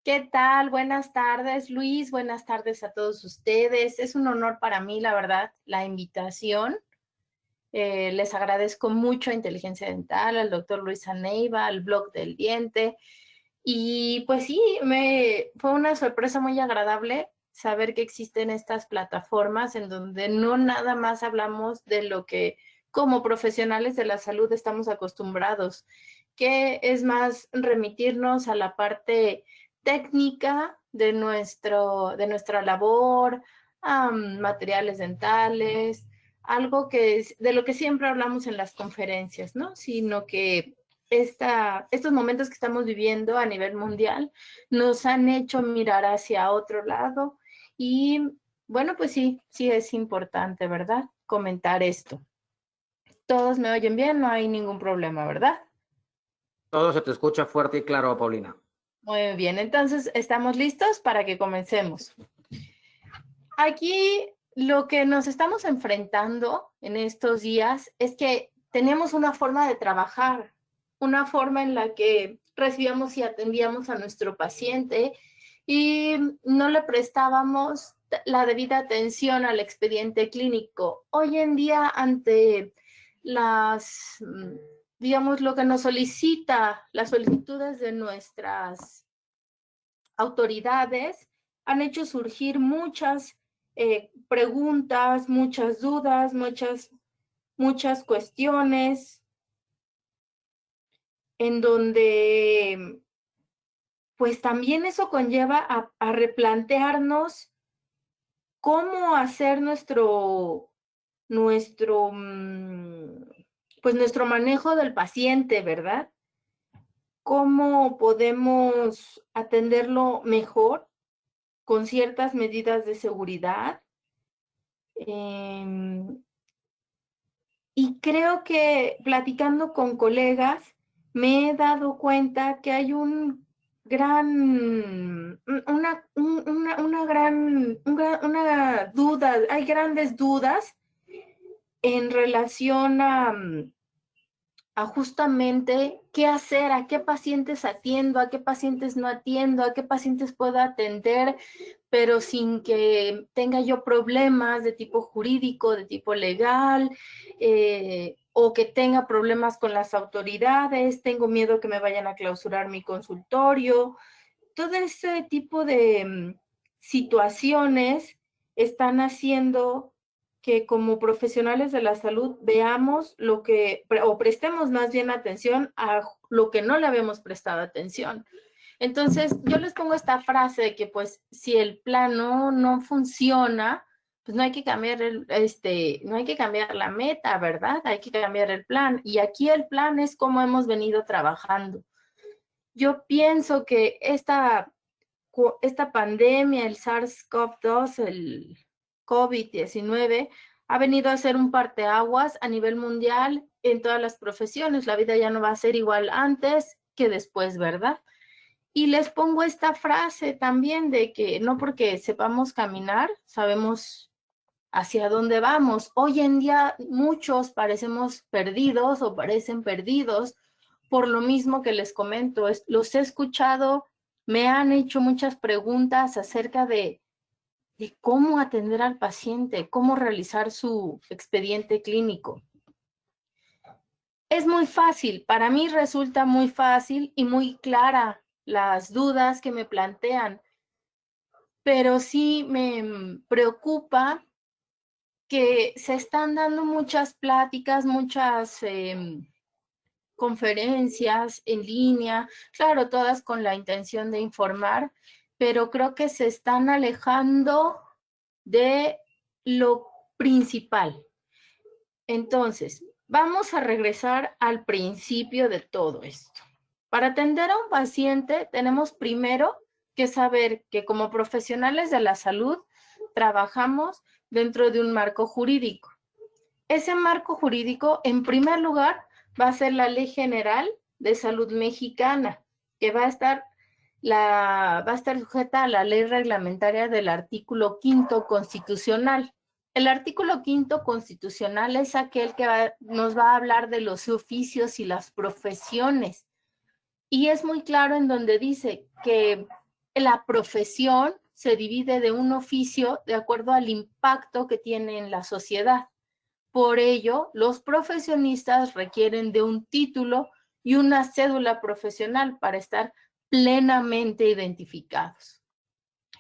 ¿Qué tal? Buenas tardes, Luis. Buenas tardes a todos ustedes. Es un honor para mí, la verdad, la invitación. Les agradezco mucho a Inteligencia Dental, al doctor Luis Aneiva, al Blog del Diente. Y pues sí, fue una sorpresa muy agradable saber que existen estas plataformas en donde no nada más hablamos de lo que como profesionales de la salud estamos acostumbrados, que es más remitirnos a la parte técnica de nuestra labor, materiales dentales, algo que es de lo que siempre hablamos en las conferencias, ¿no? Sino que estos momentos que estamos viviendo a nivel mundial nos han hecho mirar hacia otro lado y bueno, pues sí es importante, ¿verdad? Comentar esto. Todos me oyen bien, no hay ningún problema, ¿verdad? Todo se te escucha fuerte y claro, Paulina. Muy bien, entonces estamos listos para que comencemos. Aquí lo que nos estamos enfrentando en estos días es que tenemos una forma de trabajar, una forma en la que recibíamos y atendíamos a nuestro paciente y no le prestábamos la debida atención al expediente clínico. Hoy en día, ante digamos, lo que nos solicita, las solicitudes de nuestras autoridades, han hecho surgir muchas preguntas, muchas dudas, muchas cuestiones en donde pues también eso conlleva a replantearnos cómo hacer nuestro, pues nuestro manejo del paciente, ¿verdad? ¿Cómo podemos atenderlo mejor con ciertas medidas de seguridad? Y creo que platicando con colegas me he dado cuenta que hay una duda, hay grandes dudas en relación a justamente qué hacer, a qué pacientes atiendo, a qué pacientes no atiendo, a qué pacientes puedo atender, pero sin que tenga yo problemas de tipo jurídico, de tipo legal, o que tenga problemas con las autoridades, tengo miedo que me vayan a clausurar mi consultorio. Todo ese tipo de situaciones están haciendo que como profesionales de la salud veamos o prestemos más bien atención a lo que no le habíamos prestado atención. Entonces, yo les pongo esta frase de que, pues, si el plan no funciona, pues no hay que cambiar no hay que cambiar la meta, ¿verdad? Hay que cambiar el plan. Y aquí el plan es cómo hemos venido trabajando. Yo pienso que esta pandemia, el SARS-CoV-2, el COVID-19, ha venido a ser un parteaguas a nivel mundial en todas las profesiones. La vida ya no va a ser igual antes que después, ¿verdad? Y les pongo esta frase también de que no porque sepamos caminar, sabemos hacia dónde vamos. Hoy en día muchos parecemos perdidos o parecen perdidos por lo mismo que les comento. Los he escuchado, me han hecho muchas preguntas acerca de cómo atender al paciente, cómo realizar su expediente clínico. Es muy fácil, para mí resulta muy fácil y muy clara las dudas que me plantean, pero sí me preocupa que se están dando muchas pláticas, muchas conferencias en línea, claro, todas con la intención de informar, pero creo que se están alejando de lo principal. Entonces, vamos a regresar al principio de todo esto. Para atender a un paciente, tenemos primero que saber que como profesionales de la salud trabajamos dentro de un marco jurídico. Ese marco jurídico, en primer lugar, va a ser la Ley General de Salud Mexicana, que va a estar sujeta a la ley reglamentaria del artículo 5º constitucional. El artículo 5º constitucional es aquel que nos va a hablar de los oficios y las profesiones. Y es muy claro en donde dice que la profesión se divide de un oficio de acuerdo al impacto que tiene en la sociedad. Por ello, los profesionistas requieren de un título y una cédula profesional para estar plenamente identificados.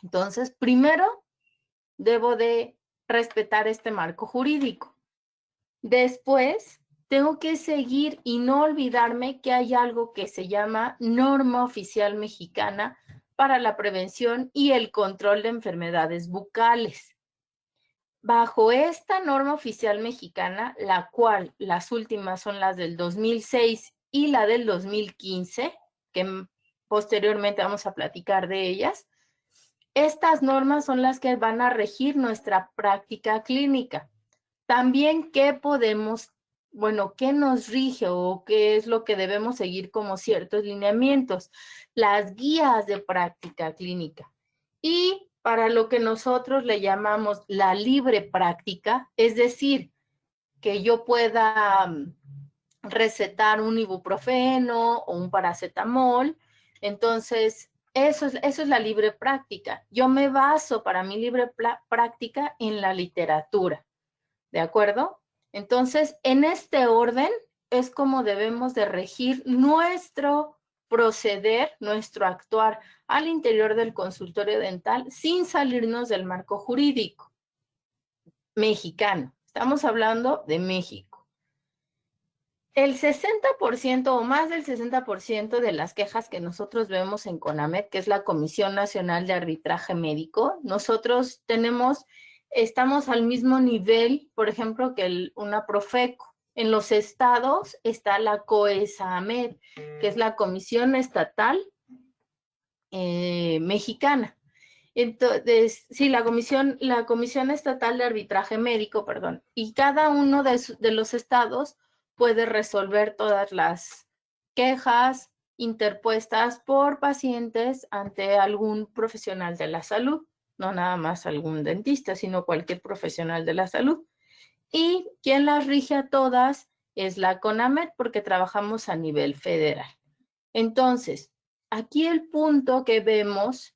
Entonces, primero, debo de respetar este marco jurídico. Después, tengo que seguir y no olvidarme que hay algo que se llama Norma Oficial Mexicana para la Prevención y el Control de Enfermedades Bucales. Bajo esta norma oficial mexicana, la cual las últimas son las del 2006 y la del 2015, que posteriormente vamos a platicar de ellas, estas normas son las que van a regir nuestra práctica clínica. También qué podemos, bueno, qué nos rige o qué es lo que debemos seguir como ciertos lineamientos, las guías de práctica clínica. Y para lo que nosotros le llamamos la libre práctica, es decir, que yo pueda recetar un ibuprofeno o un paracetamol, entonces eso es la libre práctica. Yo me baso para mi libre práctica en la literatura. ¿De acuerdo? Entonces, en este orden es como debemos de regir nuestro proceder, nuestro actuar al interior del consultorio dental sin salirnos del marco jurídico mexicano. Estamos hablando de México. El 60% o más del 60% de las quejas que nosotros vemos en CONAMED, que es la Comisión Nacional de Arbitraje Médico, nosotros estamos al mismo nivel, por ejemplo, que una Profeco. En los estados está la COESAMED, que es la Comisión Estatal Mexicana. Entonces, sí, la Comisión Estatal de Arbitraje Médico, perdón, y cada uno de los estados puede resolver todas las quejas interpuestas por pacientes ante algún profesional de la salud, no nada más algún dentista, sino cualquier profesional de la salud. Y quien las rige a todas es la CONAMED porque trabajamos a nivel federal. Entonces, aquí el punto que vemos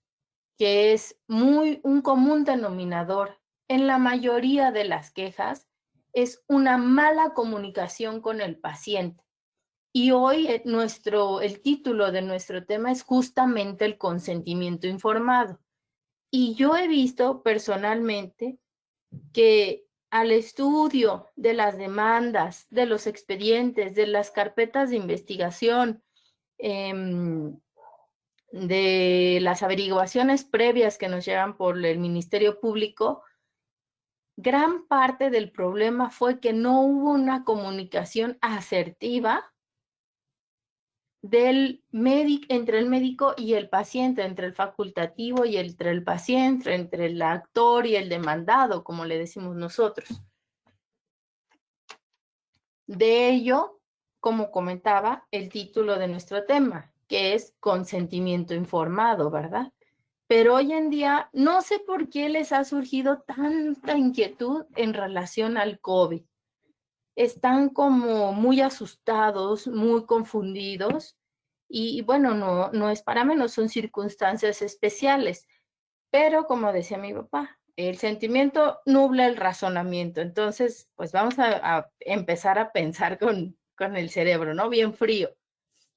que es un común denominador en la mayoría de las quejas, es una mala comunicación con el paciente. Y hoy el título de nuestro tema es justamente el consentimiento informado. Y yo he visto personalmente que al estudio de las demandas, de los expedientes, de las carpetas de investigación, de las averiguaciones previas que nos llegan por el Ministerio Público, gran parte del problema fue que no hubo una comunicación asertiva entre el médico y el paciente, entre el facultativo y entre el paciente, entre el actor y el demandado, como le decimos nosotros. De ello, como comentaba, el título de nuestro tema, que es consentimiento informado, ¿verdad? Pero hoy en día no sé por qué les ha surgido tanta inquietud en relación al COVID. Están como muy asustados, muy confundidos y bueno, no es para menos, son circunstancias especiales. Pero como decía mi papá, el sentimiento nubla el razonamiento. Entonces, pues vamos a empezar a pensar con el cerebro, ¿no? Bien frío.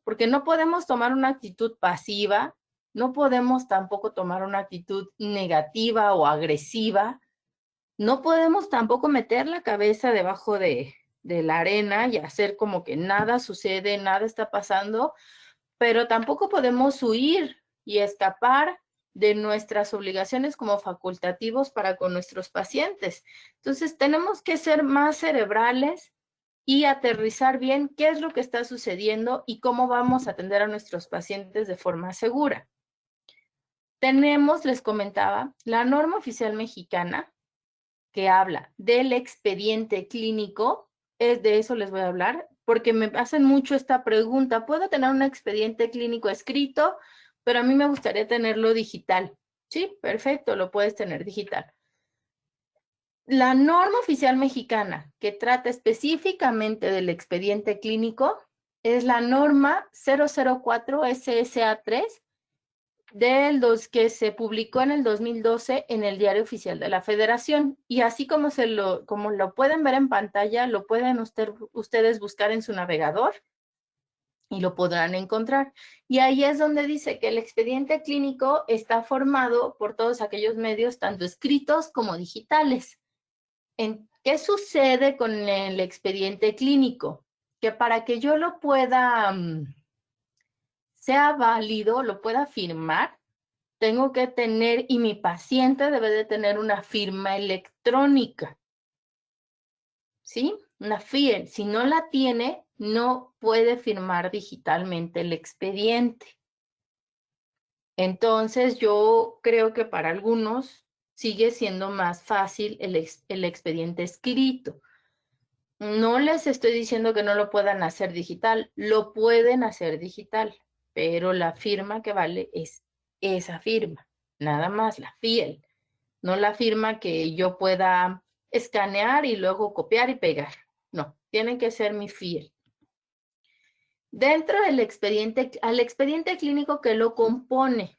Porque no podemos tomar una actitud pasiva, no podemos tampoco tomar una actitud negativa o agresiva, no podemos tampoco meter la cabeza debajo de la arena y hacer como que nada sucede, nada está pasando, pero tampoco podemos huir y escapar de nuestras obligaciones como facultativos para con nuestros pacientes. Entonces, tenemos que ser más cerebrales y aterrizar bien qué es lo que está sucediendo y cómo vamos a atender a nuestros pacientes de forma segura. Tenemos, les comentaba, la norma oficial mexicana que habla del expediente clínico, de eso les voy a hablar, porque me hacen mucho esta pregunta, ¿puedo tener un expediente clínico escrito? Pero a mí me gustaría tenerlo digital. Sí, perfecto, lo puedes tener digital. La norma oficial mexicana que trata específicamente del expediente clínico es la norma 004 SSA3 que se publicó en el 2012 en el Diario Oficial de la Federación. Y así como lo pueden ver en pantalla, lo pueden ustedes buscar en su navegador y lo podrán encontrar. Y ahí es donde dice que el expediente clínico está formado por todos aquellos medios, tanto escritos como digitales. ¿Qué sucede con el expediente clínico? Que para que yo lo pueda, sea válido, lo pueda firmar, tengo que tener, y mi paciente debe de tener una firma electrónica, ¿sí? Una FIEL. Si no la tiene, no puede firmar digitalmente el expediente. Entonces, yo creo que para algunos sigue siendo más fácil el expediente escrito. No les estoy diciendo que no lo puedan hacer digital, lo pueden hacer digital, pero la firma que vale es esa firma, nada más, la FIEL, no la firma que yo pueda escanear y luego copiar y pegar. No, tiene que ser mi FIEL. Dentro del expediente, al expediente clínico que lo compone,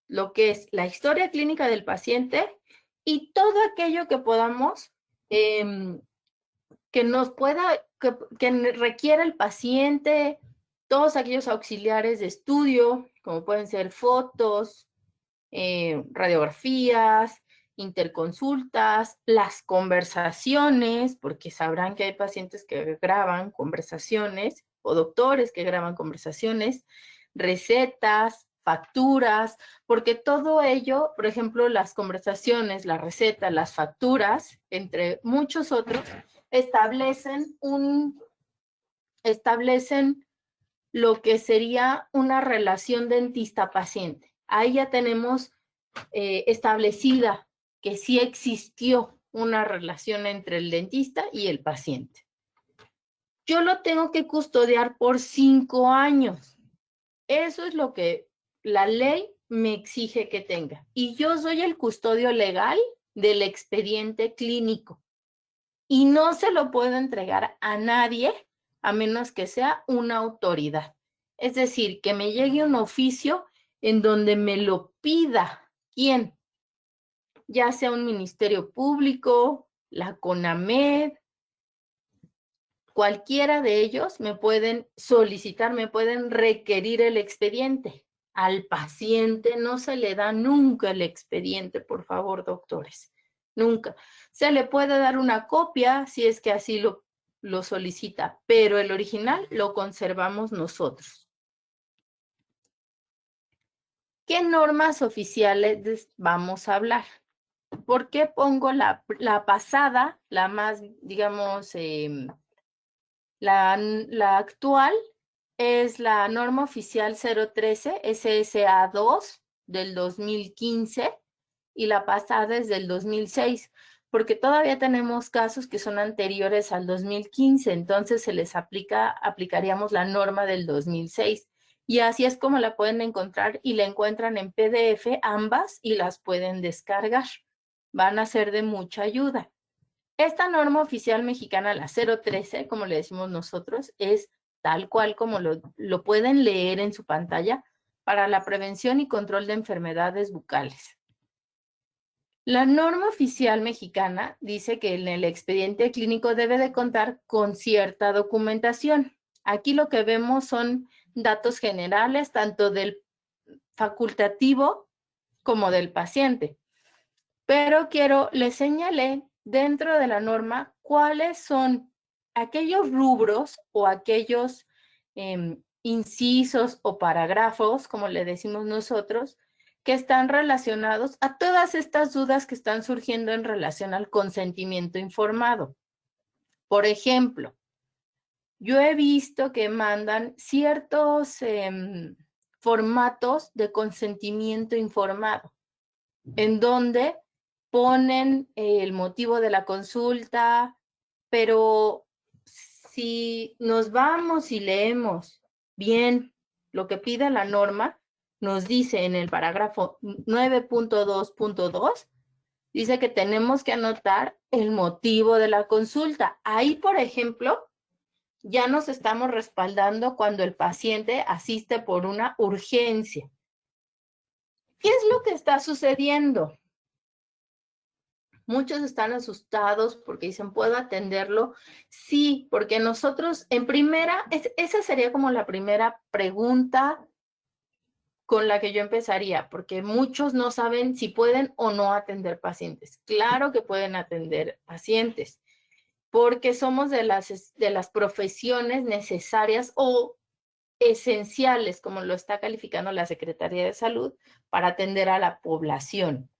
lo que es la historia clínica del paciente y todo aquello que podamos, que nos pueda, que requiera el paciente, todos aquellos auxiliares de estudio, como pueden ser fotos, radiografías, interconsultas, las conversaciones, porque sabrán que hay pacientes que graban conversaciones o doctores que graban conversaciones, recetas, facturas, porque todo ello, por ejemplo, las conversaciones, la receta, las facturas, entre muchos otros, establecen lo que sería una relación dentista-paciente. Ahí ya tenemos establecida que sí existió una relación entre el dentista y el paciente. Yo lo tengo que custodiar por 5 años. Eso es lo que la ley me exige que tenga. Y yo soy el custodio legal del expediente clínico. Y no se lo puedo entregar a nadie a menos que sea una autoridad. Es decir, que me llegue un oficio en donde me lo pida. ¿Quién? Ya sea un ministerio público, la CONAMED, cualquiera de ellos me pueden solicitar, me pueden requerir el expediente. Al paciente no se le da nunca el expediente, por favor, doctores. Nunca. Se le puede dar una copia si es que así lo solicita, pero el original lo conservamos nosotros. ¿Qué normas oficiales vamos a hablar? ¿Por qué pongo la pasada, la más, digamos, la actual es la norma oficial 013 SSA 2 del 2015 y la pasada es del 2006, porque todavía tenemos casos que son anteriores al 2015, entonces se les aplicaríamos la norma del 2006. Y así es como la pueden encontrar y la encuentran en PDF ambas y las pueden descargar. Van a ser de mucha ayuda. Esta norma oficial mexicana, la 013, como le decimos nosotros, es tal cual como lo pueden leer en su pantalla para la prevención y control de enfermedades bucales. La norma oficial mexicana dice que en el expediente clínico debe de contar con cierta documentación. Aquí lo que vemos son datos generales, tanto del facultativo como del paciente. Pero les señalé dentro de la norma cuáles son aquellos rubros o aquellos incisos o parágrafos, como le decimos nosotros, que están relacionados a todas estas dudas que están surgiendo en relación al consentimiento informado. Por ejemplo, yo he visto que mandan ciertos formatos de consentimiento informado, en donde ponen el motivo de la consulta, pero si nos vamos y leemos bien lo que pide la norma, nos dice en el parágrafo 9.2.2, dice que tenemos que anotar el motivo de la consulta. Ahí, por ejemplo, ya nos estamos respaldando cuando el paciente asiste por una urgencia. ¿Qué es lo que está sucediendo? Muchos están asustados porque dicen, ¿puedo atenderlo? Sí, porque nosotros, en primera, esa sería como la primera pregunta con la que yo empezaría, porque muchos no saben si pueden o no atender pacientes. Claro que pueden atender pacientes, porque somos de las profesiones necesarias o esenciales, como lo está calificando la Secretaría de Salud, para atender a la población.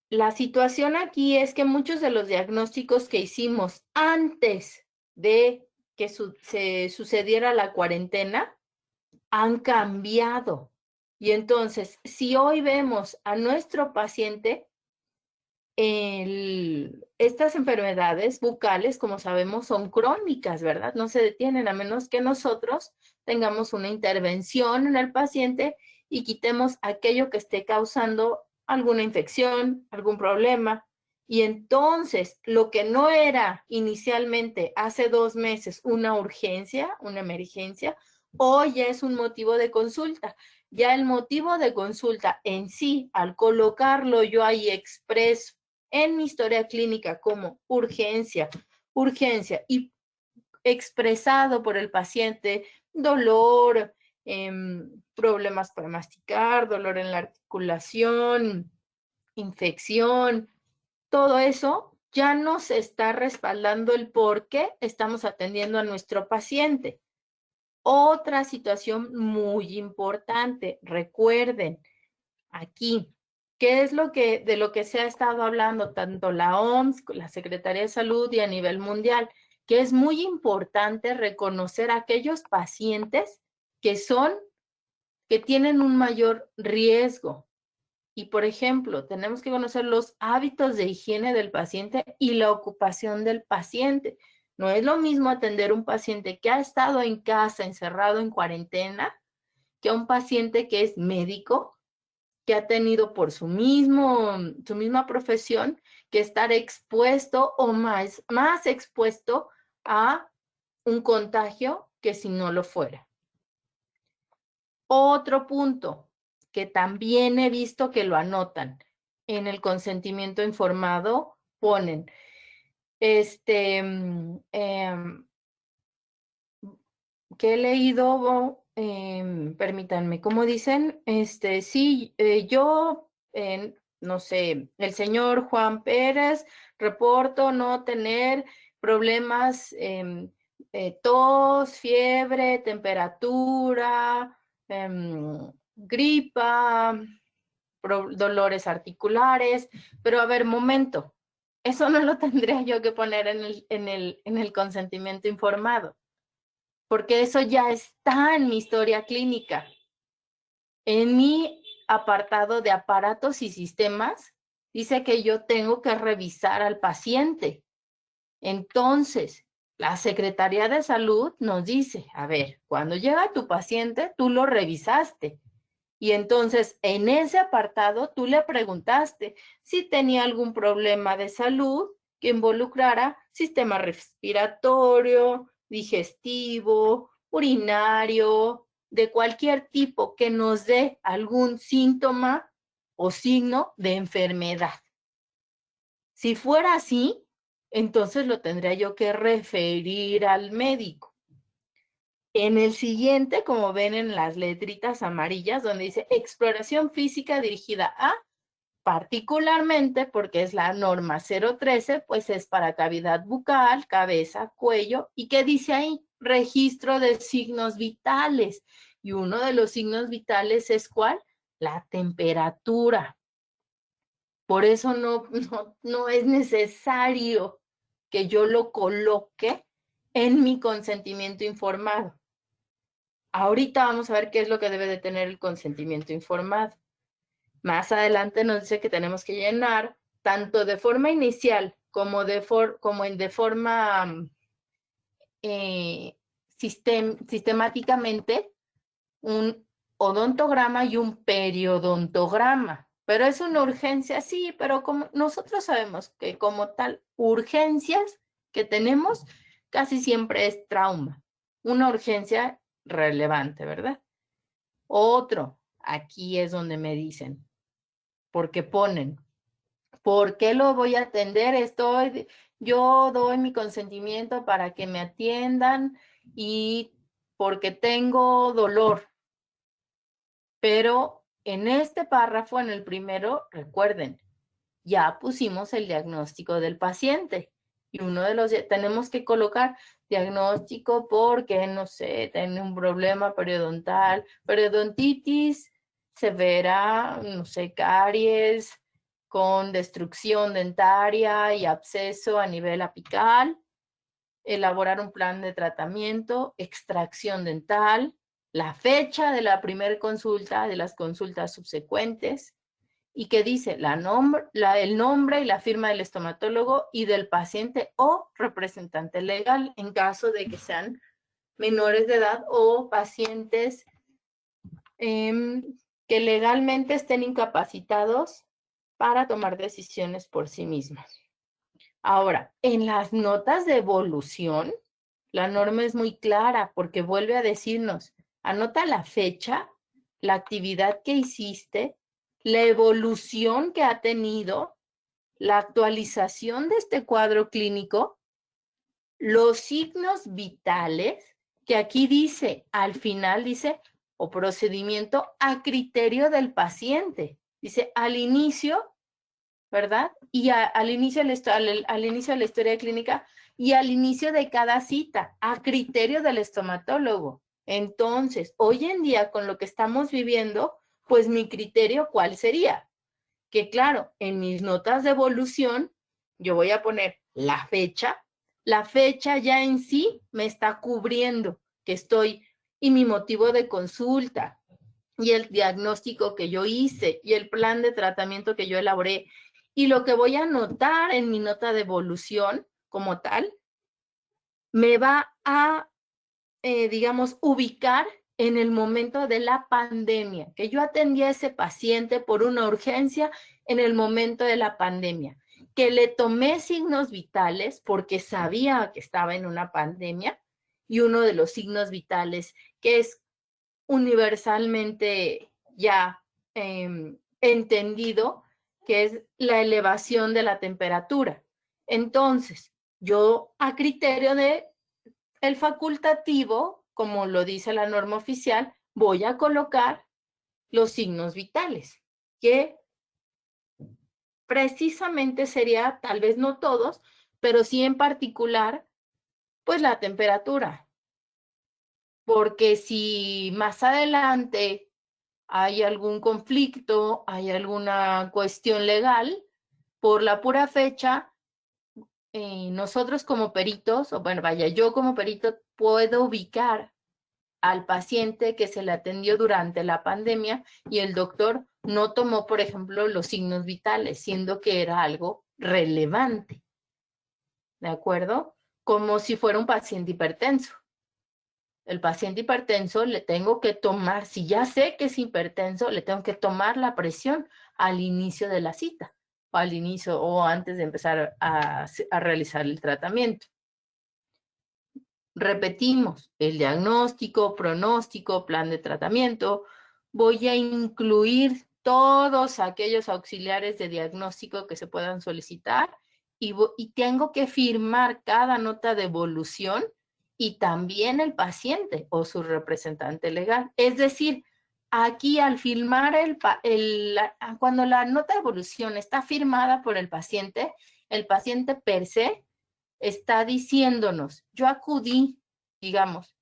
La situación aquí es que muchos de los diagnósticos que hicimos antes de que se sucediera la cuarentena han cambiado. Y entonces, si hoy vemos a nuestro paciente, estas enfermedades bucales, como sabemos, son crónicas, ¿verdad? No se detienen a menos que nosotros tengamos una intervención en el paciente y quitemos aquello que esté causando alguna infección, algún problema. Y entonces, lo que no era inicialmente hace 2 meses una urgencia, una emergencia, hoy ya es un motivo de consulta. Ya el motivo de consulta en sí, al colocarlo yo ahí expreso en mi historia clínica como urgencia y expresado por el paciente, dolor, problemas para masticar, dolor en la articulación, infección, todo eso ya nos está respaldando el por qué estamos atendiendo a nuestro paciente. Otra situación muy importante, recuerden, aquí, ¿qué es de lo que se ha estado hablando tanto la OMS, la Secretaría de Salud y a nivel mundial? Que es muy importante reconocer a aquellos pacientes que tienen un mayor riesgo. Y, por ejemplo, tenemos que conocer los hábitos de higiene del paciente y la ocupación del paciente. No es lo mismo atender a un paciente que ha estado en casa, encerrado en cuarentena, que a un paciente que es médico, que ha tenido por su misma profesión que estar expuesto o más expuesto a un contagio que si no lo fuera. Otro punto que también he visto que lo anotan en el consentimiento informado, ponen, que he leído, permítanme, ¿cómo dicen? Sí, yo, no sé, el señor Juan Pérez, reporto no tener problemas, tos, fiebre, temperatura, gripa, dolores articulares, pero a ver, momento, eso no lo tendría yo que poner en el consentimiento informado, porque eso ya está en mi historia clínica. En mi apartado de aparatos y sistemas, dice que yo tengo que revisar al paciente. Entonces, la Secretaría de Salud nos dice, a ver, cuando llega tu paciente, tú lo revisaste. Y entonces, en ese apartado, tú le preguntaste si tenía algún problema de salud que involucrara sistema respiratorio, digestivo, urinario, de cualquier tipo que nos dé algún síntoma o signo de enfermedad. Si fuera así, entonces lo tendría yo que referir al médico. En el siguiente, como ven en las letritas amarillas, donde dice exploración física dirigida a, particularmente porque es la norma 013, pues es para cavidad bucal, cabeza, cuello, ¿y qué dice ahí? Registro de signos vitales. Y uno de los signos vitales es ¿cuál? La temperatura. Por eso no es necesario que yo lo coloque en mi consentimiento informado. Ahorita vamos a ver qué es lo que debe de tener el consentimiento informado. Más adelante nos dice que tenemos que llenar tanto de forma inicial como de forma sistemáticamente un odontograma y un periodontograma. Pero es una urgencia, sí, pero como nosotros sabemos que como tal, urgencias que tenemos casi siempre es trauma. Una urgencia relevante, ¿verdad? Otro, Aquí es donde me dicen, porque ponen, ¿por qué lo voy a atender? Yo doy mi consentimiento para que me atiendan y porque tengo dolor. Pero en este párrafo, en el primero, recuerden, ya pusimos el diagnóstico del paciente. Y uno de los, tenemos que colocar diagnóstico porque, no sé, tiene un problema periodontal, periodontitis severa, no sé, caries, con destrucción dentaria y absceso a nivel apical, elaborar un plan de tratamiento, extracción dental, la fecha de la primera consulta, de las consultas subsecuentes, y que dice el nombre y la firma del estomatólogo y del paciente o representante legal en caso de que sean menores de edad o pacientes que legalmente estén incapacitados para tomar decisiones por sí mismos. Ahora, en las notas de evolución, la norma es muy clara porque vuelve a decirnos, anota la fecha, la actividad que hiciste, la evolución que ha tenido, la actualización de este cuadro clínico, los signos vitales, que aquí dice, al final dice, o procedimiento a criterio del paciente. Dice, al inicio, ¿verdad? Y al inicio al inicio de la historia clínica y al inicio de cada cita, a criterio del estomatólogo. Entonces, hoy en día, con lo que estamos viviendo, pues mi criterio, ¿cuál sería? Que claro, en mis notas de evolución, yo voy a poner la fecha ya en sí me está cubriendo que estoy, y mi motivo de consulta, y el diagnóstico que yo hice, y el plan de tratamiento que yo elaboré, y lo que voy a anotar en mi nota de evolución como tal, me va a, digamos, ubicar en el momento de la pandemia, que yo atendí a ese paciente por una urgencia en el momento de la pandemia, que le tomé signos vitales porque sabía que estaba en una pandemia, y uno de los signos vitales que es universalmente ya entendido, que es la elevación de la temperatura. Entonces, yo a criterio de el facultativo, como lo dice la norma oficial, voy a colocar los signos vitales, que precisamente sería, tal vez no todos, pero sí en particular, pues la temperatura. Porque si más adelante hay algún conflicto, hay alguna cuestión legal, por la pura fecha, nosotros como peritos, o bueno, vaya, yo como perito puedo ubicar al paciente que se le atendió durante la pandemia y el doctor no tomó, por ejemplo, los signos vitales, siendo que era algo relevante, ¿de acuerdo? Como si fuera un paciente hipertenso. El paciente hipertenso le tengo que tomar, si ya sé que es hipertenso, le tengo que tomar la presión al inicio de la cita, o al inicio o antes de empezar a realizar el tratamiento. Repetimos, el diagnóstico, pronóstico, plan de tratamiento. Voy a incluir todos aquellos auxiliares de diagnóstico que se puedan solicitar y tengo que firmar cada nota de evolución y también el paciente o su representante legal. Es decir, aquí al firmar cuando la nota de evolución está firmada por el paciente per se está diciéndonos, yo acudí, digamos,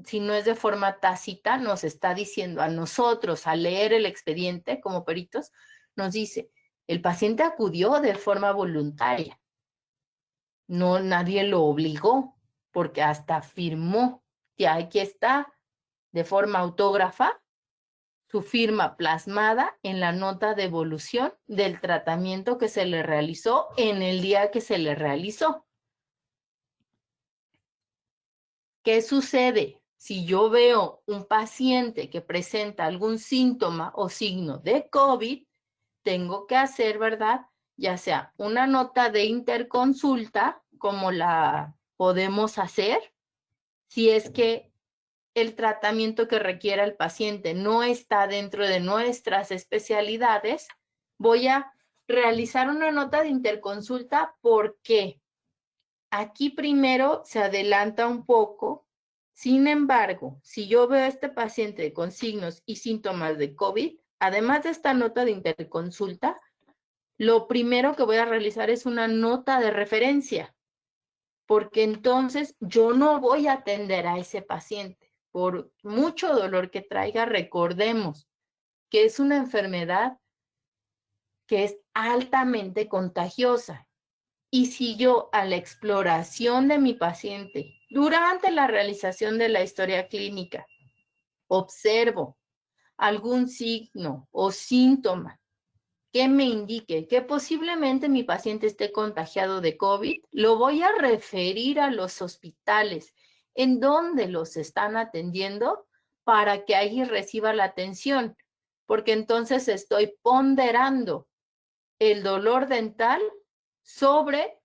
si no es de forma tácita, nos está diciendo a nosotros, al leer el expediente como peritos, nos dice, el paciente acudió de forma voluntaria, no nadie lo obligó, porque hasta firmó, que aquí está de forma autógrafa su firma plasmada en la nota de evolución del tratamiento que se le realizó en el día que se le realizó. ¿Qué sucede? Si yo veo un paciente que presenta algún síntoma o signo de COVID, tengo que hacer, ¿verdad? Ya sea una nota de interconsulta, como la podemos hacer, si es que el tratamiento que requiera el paciente no está dentro de nuestras especialidades, voy a realizar una nota de interconsulta. ¿Por qué? Aquí primero se adelanta un poco. Sin embargo, si yo veo a este paciente con signos y síntomas de COVID, además de esta nota de interconsulta, lo primero que voy a realizar es una nota de referencia, porque entonces yo no voy a atender a ese paciente. Por mucho dolor que traiga, recordemos que es una enfermedad que es altamente contagiosa. Y si yo a la exploración de mi paciente, durante la realización de la historia clínica, observo algún signo o síntoma que me indique que posiblemente mi paciente esté contagiado de COVID, lo voy a referir a los hospitales en donde los están atendiendo para que ahí reciba la atención, porque entonces estoy ponderando el dolor dental sobre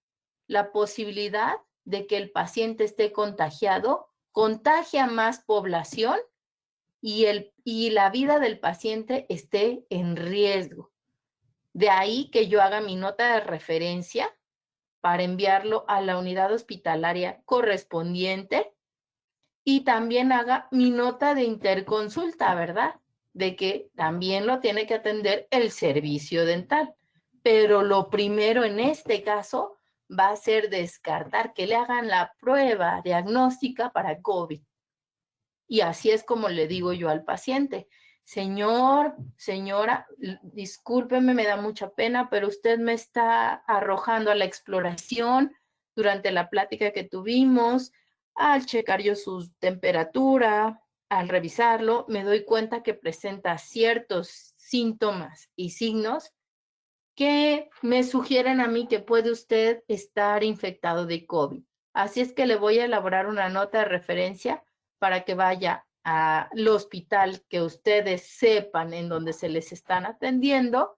la posibilidad de que el paciente esté contagiado, contagie a más población y la vida del paciente esté en riesgo. De ahí que yo haga mi nota de referencia para enviarlo a la unidad hospitalaria correspondiente y también haga mi nota de interconsulta, ¿verdad? De que también lo tiene que atender el servicio dental. Pero lo primero en este caso va a ser descartar que le hagan la prueba diagnóstica para COVID. Y así es como le digo yo al paciente: señor, señora, discúlpeme, me da mucha pena, pero usted me está arrojando a la exploración durante la plática que tuvimos. Al checar yo su temperatura, al revisarlo, me doy cuenta que presenta ciertos síntomas y signos que me sugieren a mí que puede usted estar infectado de COVID. Así es que le voy a elaborar una nota de referencia para que vaya al hospital que ustedes sepan en donde se les están atendiendo,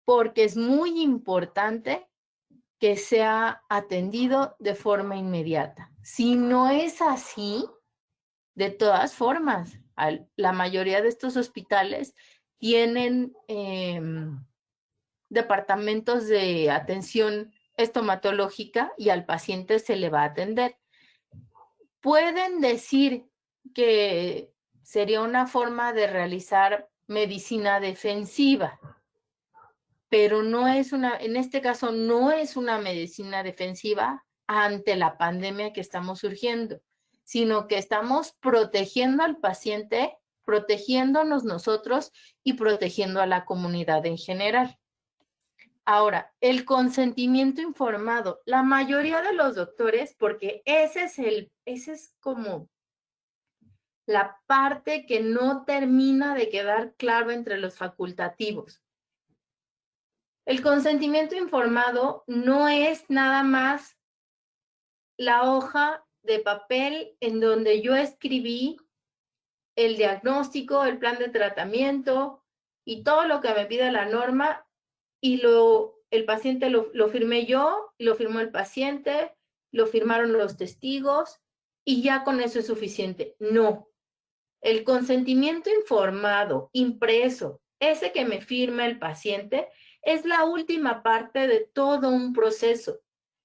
porque es muy importante que sea atendido de forma inmediata. Si no es así, de todas formas, la mayoría de estos hospitales tienen departamentos de atención estomatológica y al paciente se le va a atender. Pueden decir que sería una forma de realizar medicina defensiva, pero no es en este caso no es una medicina defensiva ante la pandemia que estamos surgiendo, sino que estamos protegiendo al paciente, protegiéndonos nosotros y protegiendo a la comunidad en general. Ahora, el consentimiento informado. La mayoría de los doctores, porque ese es como la parte que no termina de quedar claro entre los facultativos. El consentimiento informado no es nada más la hoja de papel en donde yo escribí el diagnóstico, el plan de tratamiento y todo lo que me pide la norma, y el paciente lo firmé yo, lo firmó el paciente, lo firmaron los testigos y ya con eso es suficiente. No. El consentimiento informado, impreso, ese que me firma el paciente, es la última parte de todo un proceso.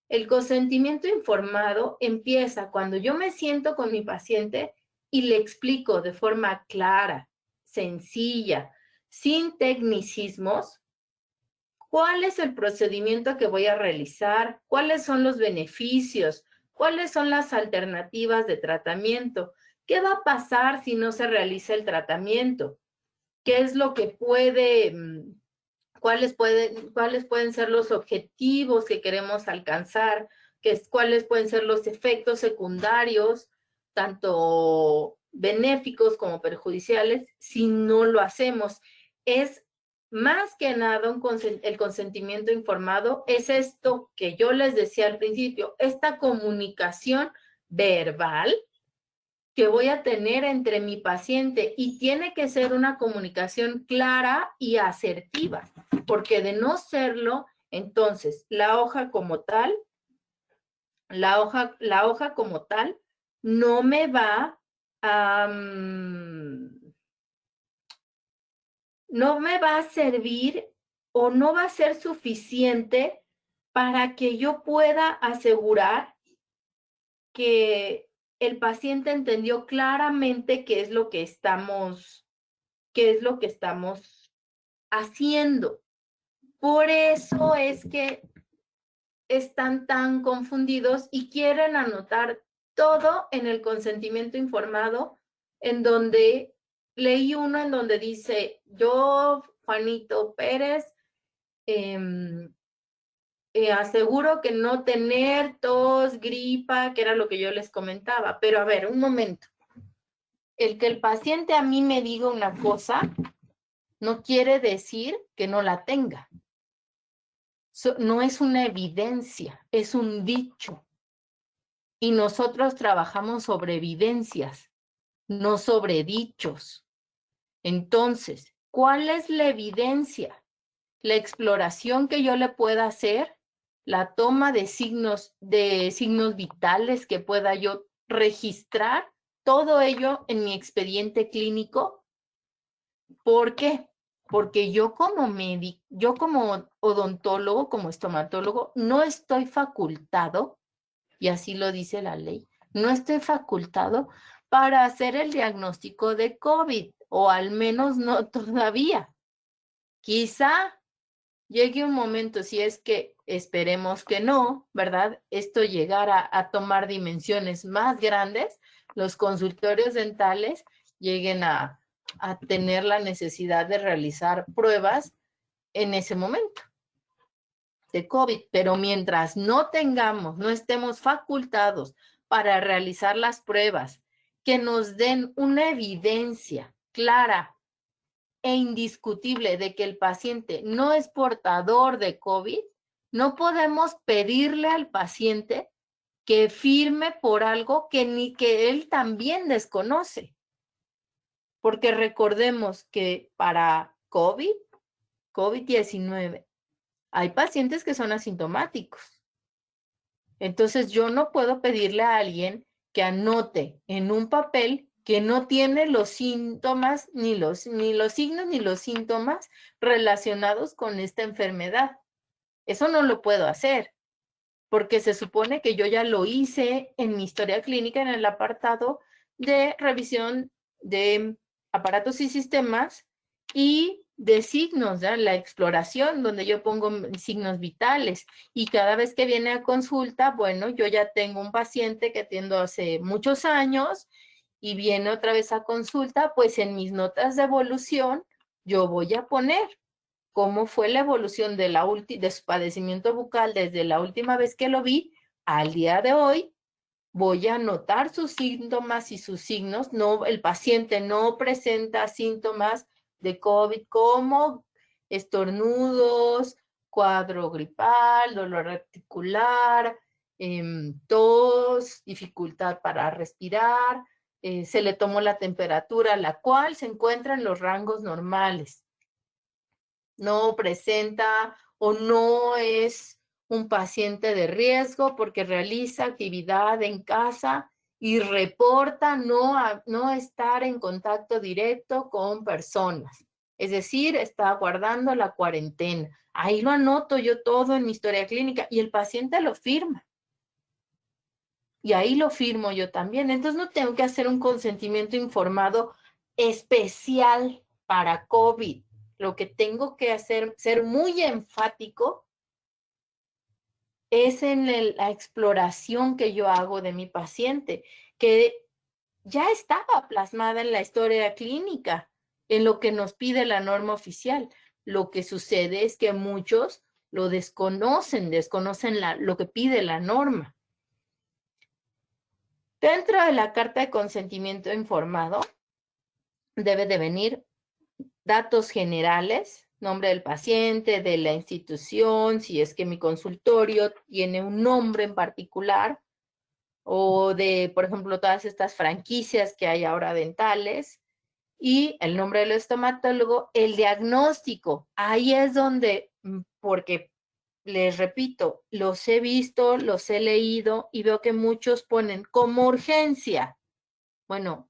El consentimiento informado empieza cuando yo me siento con mi paciente y le explico de forma clara, sencilla, sin tecnicismos, cuál es el procedimiento que voy a realizar, cuáles son los beneficios, cuáles son las alternativas de tratamiento, qué va a pasar si no se realiza el tratamiento, qué es lo que cuáles pueden ser los objetivos que queremos alcanzar, cuáles pueden ser los efectos secundarios, tanto benéficos como perjudiciales, si no lo hacemos. Es más que nada el consentimiento informado, es esto que yo les decía al principio, esta comunicación verbal que voy a tener entre mi paciente, y tiene que ser una comunicación clara y asertiva, porque de no serlo, entonces la hoja como tal no me va a, no me va a servir o no va a ser suficiente para que yo pueda asegurar que el paciente entendió claramente qué es lo que estamos haciendo. Por eso es que están tan confundidos y quieren anotar todo en el consentimiento informado, en donde leí uno en donde dice, yo, Juanito Pérez, aseguro que no tener tos, gripa, que era lo que yo les comentaba. Pero a ver, un momento. El que el paciente a mí me diga una cosa no quiere decir que no la tenga. No es una evidencia, es un dicho. Y nosotros trabajamos sobre evidencias, no sobre dichos. Entonces, ¿cuál es la evidencia? La exploración que yo le pueda hacer, la toma de signos vitales que pueda yo registrar, todo ello en mi expediente clínico. ¿Por qué? Porque yo como médico, yo como odontólogo, como estomatólogo, no estoy facultado, y así lo dice la ley, no estoy facultado para hacer el diagnóstico de COVID, o al menos no todavía. Quizá llegue un momento, si es que esperemos que no, ¿verdad? Esto llegara a tomar dimensiones más grandes, los consultorios dentales lleguen a tener la necesidad de realizar pruebas en ese momento de COVID, pero mientras no tengamos, no estemos facultados para realizar las pruebas que nos den una evidencia clara e indiscutible de que el paciente no es portador de COVID, no podemos pedirle al paciente que firme por algo que ni que él también desconoce. Porque recordemos que para COVID-19, hay pacientes que son asintomáticos. Entonces, yo no puedo pedirle a alguien que anote en un papel que no tiene los síntomas, ni los signos, ni los síntomas relacionados con esta enfermedad. Eso no lo puedo hacer, porque se supone que yo ya lo hice en mi historia clínica en el apartado de revisión de aparatos y sistemas y de signos, ¿ya? La exploración, donde yo pongo signos vitales. Y cada vez que viene a consulta, bueno, yo ya tengo un paciente que atiendo hace muchos años y viene otra vez a consulta, pues en mis notas de evolución yo voy a poner cómo fue la evolución de su padecimiento bucal desde la última vez que lo vi al día de hoy. Voy a anotar sus síntomas y sus signos. No, el paciente no presenta síntomas de COVID como estornudos, cuadro gripal, dolor articular, tos, dificultad para respirar. Se le tomó la temperatura, la cual se encuentra en los rangos normales. No presenta o no es un paciente de riesgo porque realiza actividad en casa y reporta no estar en contacto directo con personas. Es decir, está guardando la cuarentena. Ahí lo anoto yo todo en mi historia clínica y el paciente lo firma. Y ahí lo firmo yo también. Entonces no tengo que hacer un consentimiento informado especial para COVID. Lo que tengo que hacer, ser muy enfático, es en la exploración que yo hago de mi paciente, que ya estaba plasmada en la historia clínica, en lo que nos pide la norma oficial. Lo que sucede es que muchos lo desconocen lo que pide la norma. Dentro de la carta de consentimiento informado, debe de venir datos generales, nombre del paciente, de la institución, si es que mi consultorio tiene un nombre en particular, o de, por ejemplo, todas estas franquicias que hay ahora dentales, y el nombre del estomatólogo, el diagnóstico. Ahí es donde, porque les repito, los he visto, los he leído y veo que muchos ponen como urgencia. Bueno,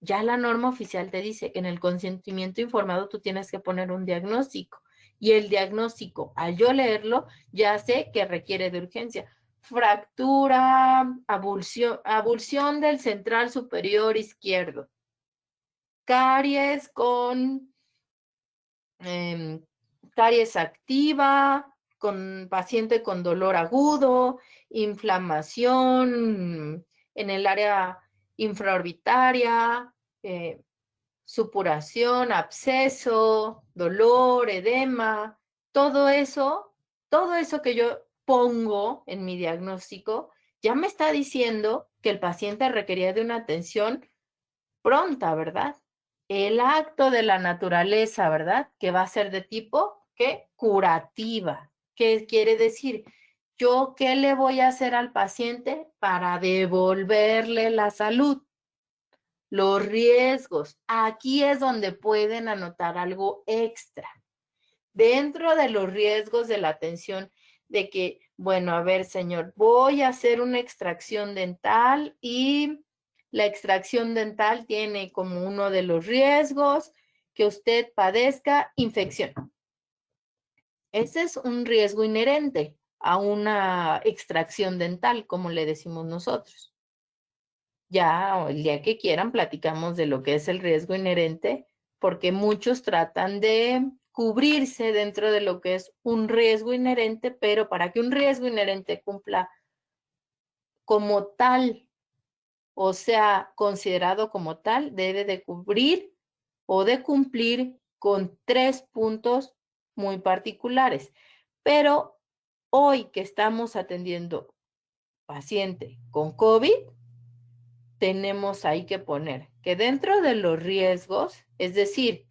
ya la norma oficial te dice que en el consentimiento informado tú tienes que poner un diagnóstico. Y el diagnóstico, al yo leerlo, ya sé que requiere de urgencia. Fractura, abulsión del central superior izquierdo. Caries con caries activa, con paciente con dolor agudo, inflamación en el área infraorbitaria, supuración, absceso, dolor, edema, todo eso que yo pongo en mi diagnóstico, ya me está diciendo que el paciente requería de una atención pronta, ¿verdad? El acto de la naturaleza, ¿verdad? Que va a ser de tipo, ¿qué? Curativa. ¿Qué quiere decir? ¿Yo qué le voy a hacer al paciente para devolverle la salud? Los riesgos. Aquí es donde pueden anotar algo extra. Dentro de los riesgos de la atención de que, bueno, a ver, señor, voy a hacer una extracción dental y la extracción dental tiene como uno de los riesgos que usted padezca infección. Ese es un riesgo inherente a una extracción dental, como le decimos nosotros. Ya, o el día que quieran, platicamos de lo que es el riesgo inherente, porque muchos tratan de cubrirse dentro de lo que es un riesgo inherente, pero para que un riesgo inherente cumpla como tal, o sea, considerado como tal, debe de cubrir o de cumplir con 3 puntos muy particulares. Pero hoy que estamos atendiendo paciente con COVID, tenemos ahí que poner que dentro de los riesgos, es decir,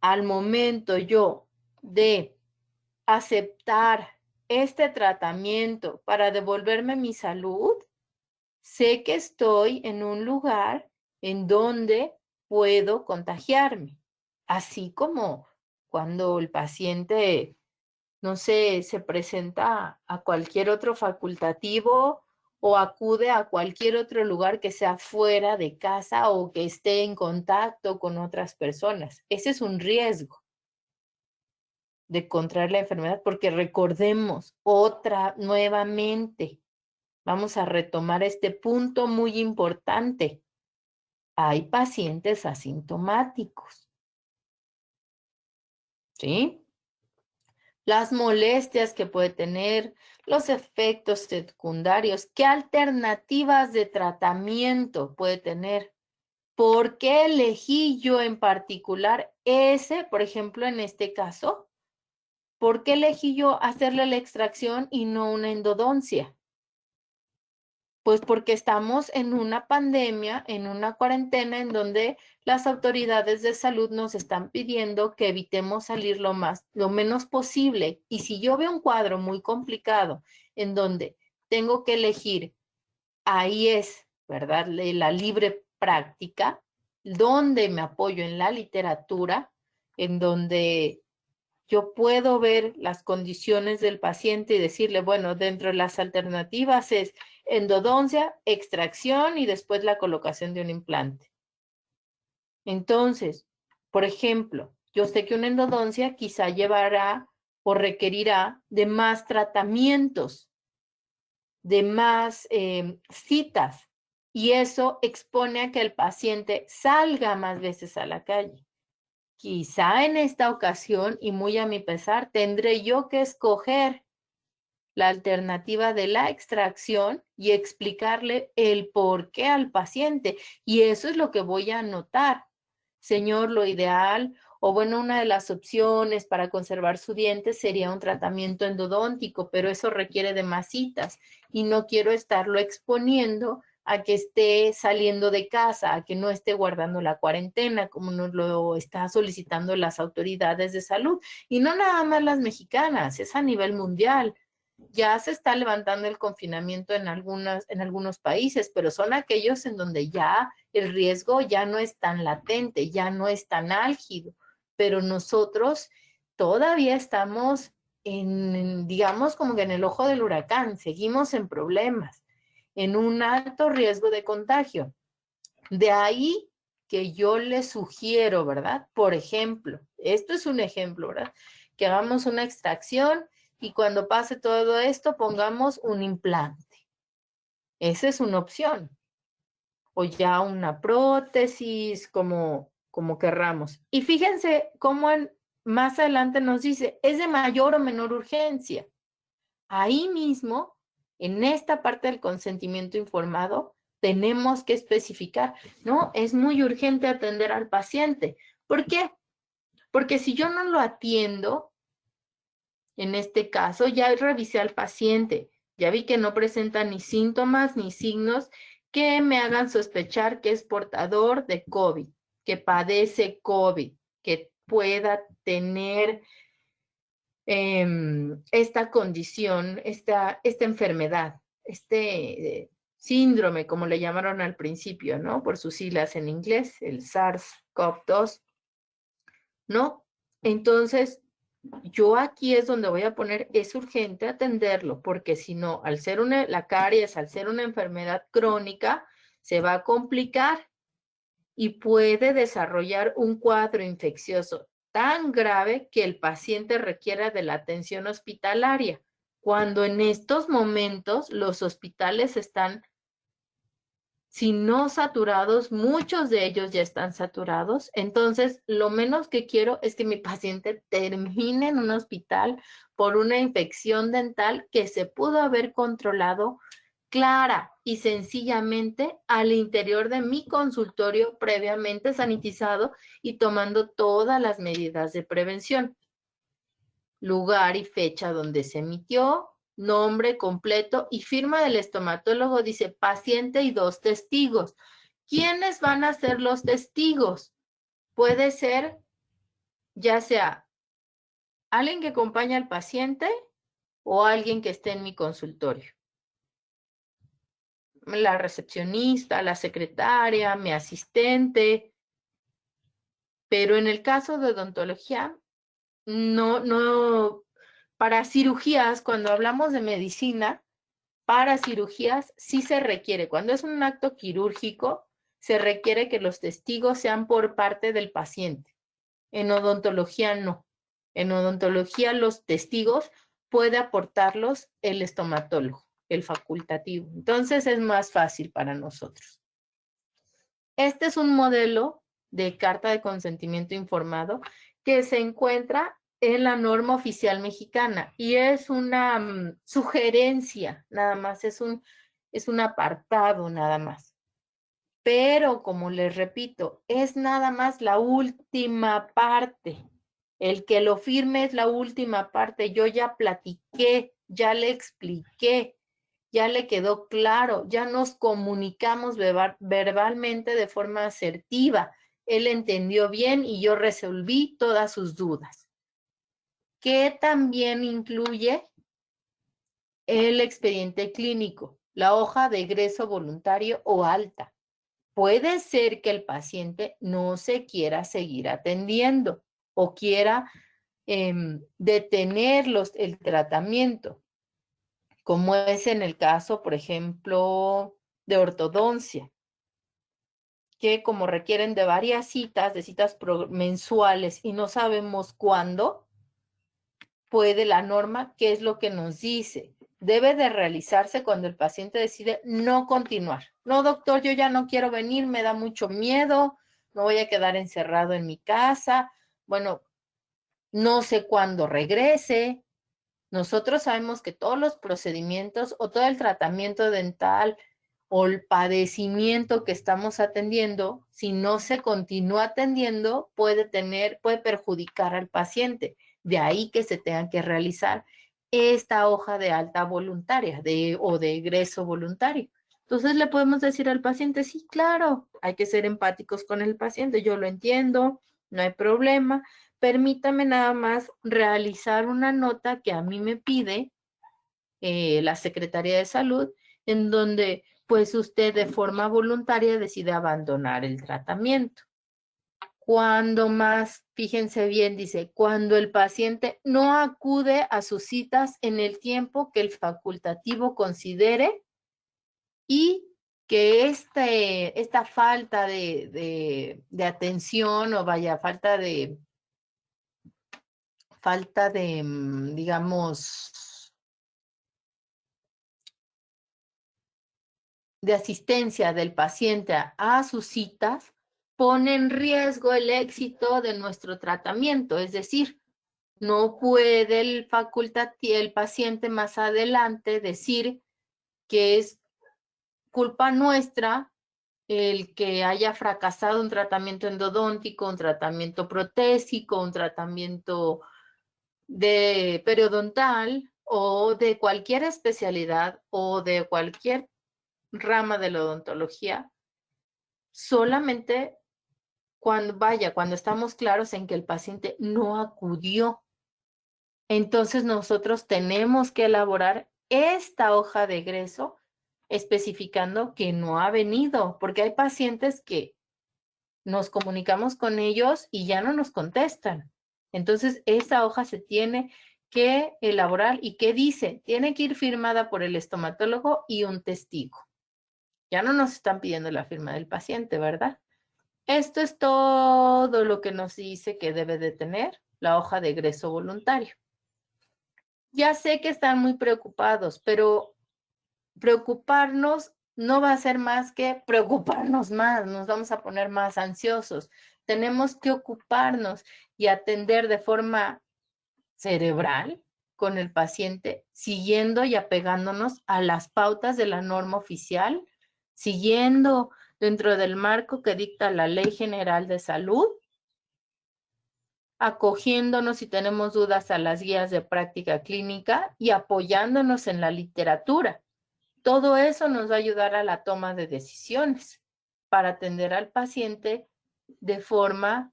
al momento yo de aceptar este tratamiento para devolverme mi salud, sé que estoy en un lugar en donde puedo contagiarme, así como cuando el paciente, no sé, se presenta a cualquier otro facultativo o acude a cualquier otro lugar que sea fuera de casa o que esté en contacto con otras personas. Ese es un riesgo de contraer la enfermedad, porque recordemos nuevamente, vamos a retomar este punto muy importante. Hay pacientes asintomáticos, ¿sí? Las molestias que puede tener, los efectos secundarios, qué alternativas de tratamiento puede tener. ¿Por qué elegí yo en particular ese, por ejemplo, en este caso? ¿Por qué elegí yo hacerle la extracción y no una endodoncia? Pues porque estamos en una pandemia, en una cuarentena en donde las autoridades de salud nos están pidiendo que evitemos salir lo menos posible. Y si yo veo un cuadro muy complicado en donde tengo que elegir, ahí es, ¿verdad? La libre práctica, donde me apoyo en la literatura, en donde yo puedo ver las condiciones del paciente y decirle, bueno, dentro de las alternativas es endodoncia, extracción y después la colocación de un implante. Entonces, por ejemplo, yo sé que una endodoncia quizá llevará o requerirá de más tratamientos, de más citas, y eso expone a que el paciente salga más veces a la calle. Quizá en esta ocasión, y muy a mi pesar, tendré yo que escoger la alternativa de la extracción y explicarle el por qué al paciente. Y eso es lo que voy a anotar. Señor, lo ideal, o bueno, una de las opciones para conservar su diente sería un tratamiento endodóntico, pero eso requiere de más citas y no quiero estarlo exponiendo a que esté saliendo de casa, a que no esté guardando la cuarentena, como nos lo está solicitando las autoridades de salud. Y no nada más las mexicanas, es a nivel mundial. Ya se está levantando el confinamiento en algunos países, pero son aquellos en donde ya el riesgo ya no es tan latente, ya no es tan álgido, pero nosotros todavía estamos digamos, como que en el ojo del huracán, seguimos en problemas, en un alto riesgo de contagio. De ahí que yo le sugiero, ¿verdad? Por ejemplo, esto es un ejemplo, ¿verdad? Que hagamos una extracción y cuando pase todo esto pongamos un implante. Esa es una opción. O ya una prótesis, como querramos. Y fíjense cómo más adelante nos dice, es de mayor o menor urgencia. Ahí mismo, en esta parte del consentimiento informado, tenemos que especificar, ¿no? Es muy urgente atender al paciente. ¿Por qué? Porque si yo no lo atiendo, en este caso, ya revisé al paciente, ya vi que no presenta ni síntomas ni signos que me hagan sospechar que es portador de COVID, que padece COVID, que pueda tener esta condición, esta enfermedad, síndrome, como le llamaron al principio, ¿no? Por sus siglas en inglés, el SARS-CoV-2, ¿no? Entonces, yo aquí es donde voy a poner, es urgente atenderlo, porque si no, al ser la caries, al ser una enfermedad crónica, se va a complicar y puede desarrollar un cuadro infeccioso tan grave que el paciente requiera de la atención hospitalaria, cuando en estos momentos los hospitales están, si no saturados, muchos de ellos ya están saturados. Entonces, lo menos que quiero es que mi paciente termine en un hospital por una infección dental que se pudo haber controlado clara y sencillamente al interior de mi consultorio previamente sanitizado y tomando todas las medidas de prevención. Lugar y fecha donde se emitió, nombre completo y firma del estomatólogo, dice paciente y 2 testigos. ¿Quiénes van a ser los testigos? Puede ser ya sea alguien que acompaña al paciente o alguien que esté en mi consultorio. La recepcionista, la secretaria, mi asistente, pero en el caso de odontología, no, para cirugías, cuando hablamos de medicina, para cirugías sí se requiere, cuando es un acto quirúrgico, se requiere que los testigos sean por parte del paciente. En odontología no. En odontología los testigos puede aportarlos el estomatólogo, el facultativo. Entonces es más fácil para nosotros. Este es un modelo de carta de consentimiento informado que se encuentra en la norma oficial mexicana y es una sugerencia, nada más, es un apartado nada más. Pero, como les repito, es nada más la última parte. El que lo firme es la última parte. Yo ya platiqué, ya le expliqué, ya le quedó claro, ya nos comunicamos verbalmente de forma asertiva. Él entendió bien y yo resolví todas sus dudas. Que también incluye el expediente clínico, la hoja de egreso voluntario o alta. Puede ser que el paciente no se quiera seguir atendiendo o quiera detener el tratamiento, como es en el caso, por ejemplo, de ortodoncia, que como requieren de varias citas, de citas mensuales y no sabemos cuándo, puede la norma, ¿qué es lo que nos dice? Debe de realizarse cuando el paciente decide no continuar. No, doctor, yo ya no quiero venir, me da mucho miedo, me voy a quedar encerrado en mi casa. Bueno, no sé cuándo regrese. Nosotros sabemos que todos los procedimientos o todo el tratamiento dental o el padecimiento que estamos atendiendo, si no se continúa atendiendo, puede perjudicar al paciente. De ahí que se tenga que realizar esta hoja de alta voluntaria o de egreso voluntario. Entonces le podemos decir al paciente, sí, claro, hay que ser empáticos con el paciente, yo lo entiendo, no hay problema, permítame nada más realizar una nota que a mí me pide la Secretaría de Salud, en donde pues usted de forma voluntaria decide abandonar el tratamiento. Cuando más, fíjense bien, dice, cuando el paciente no acude a sus citas en el tiempo que el facultativo considere y que esta falta de atención o vaya, falta de, digamos, de asistencia del paciente a sus citas, pone en riesgo el éxito de nuestro tratamiento. Es decir, no puede el paciente más adelante decir que es culpa nuestra el que haya fracasado un tratamiento endodóntico, un tratamiento protésico, un tratamiento de periodontal o de cualquier especialidad o de cualquier rama de la odontología, solamente cuando estamos claros en que el paciente no acudió. Entonces nosotros tenemos que elaborar esta hoja de egreso especificando que no ha venido, porque hay pacientes que nos comunicamos con ellos y ya no nos contestan. Entonces, esa hoja se tiene que elaborar y ¿qué dice? Tiene que ir firmada por el estomatólogo y un testigo. Ya no nos están pidiendo la firma del paciente, ¿verdad? Esto es todo lo que nos dice que debe de tener la hoja de egreso voluntario. Ya sé que están muy preocupados, pero preocuparnos no va a ser más que preocuparnos más, nos vamos a poner más ansiosos. Tenemos que ocuparnos y atender de forma cerebral con el paciente, siguiendo y apegándonos a las pautas de la norma oficial, siguiendo dentro del marco que dicta la Ley General de Salud, acogiéndonos si tenemos dudas a las guías de práctica clínica y apoyándonos en la literatura. Todo eso nos va a ayudar a la toma de decisiones para atender al paciente de forma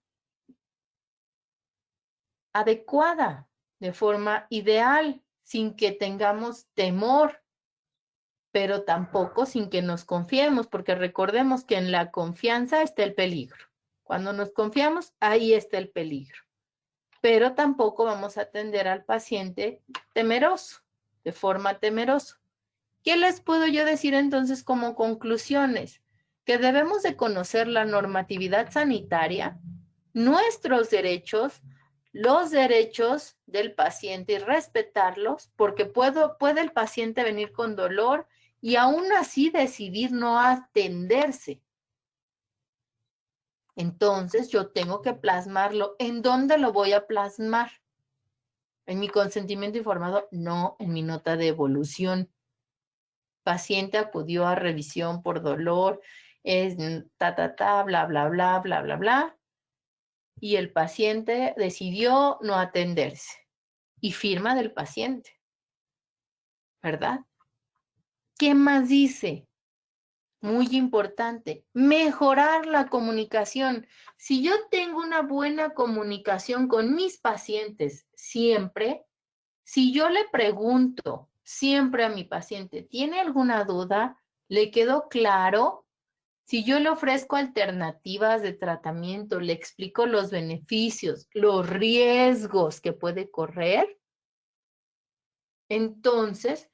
adecuada, de forma ideal, sin que tengamos temor, pero tampoco sin que nos confiemos, porque recordemos que en la confianza está el peligro. Cuando nos confiamos, ahí está el peligro. Pero tampoco vamos a atender al paciente temeroso, de forma temerosa. ¿Qué les puedo yo decir entonces como conclusiones? Que debemos de conocer la normatividad sanitaria, nuestros derechos, los derechos del paciente y respetarlos, porque puede el paciente venir con dolor y aún así decidir no atenderse. Entonces yo tengo que plasmarlo. ¿En dónde lo voy a plasmar? ¿En mi consentimiento informado? No, en mi nota de evolución. Paciente acudió a revisión por dolor, es bla, bla, bla, bla, bla, bla, y el paciente decidió no atenderse. Y firma del paciente, ¿verdad? ¿Qué más dice? Muy importante, mejorar la comunicación. Si yo tengo una buena comunicación con mis pacientes siempre, si yo le pregunto siempre a mi paciente, ¿tiene alguna duda? ¿Le quedó claro? Si yo le ofrezco alternativas de tratamiento, le explico los beneficios, los riesgos que puede correr, entonces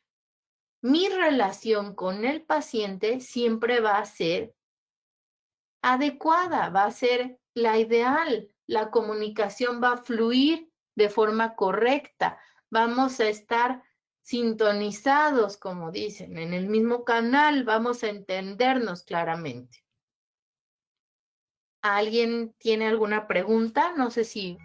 mi relación con el paciente siempre va a ser adecuada, va a ser la ideal. La comunicación va a fluir de forma correcta. Vamos a estar sintonizados, como dicen, en el mismo canal, vamos a entendernos claramente. ¿Alguien tiene alguna pregunta? No sé si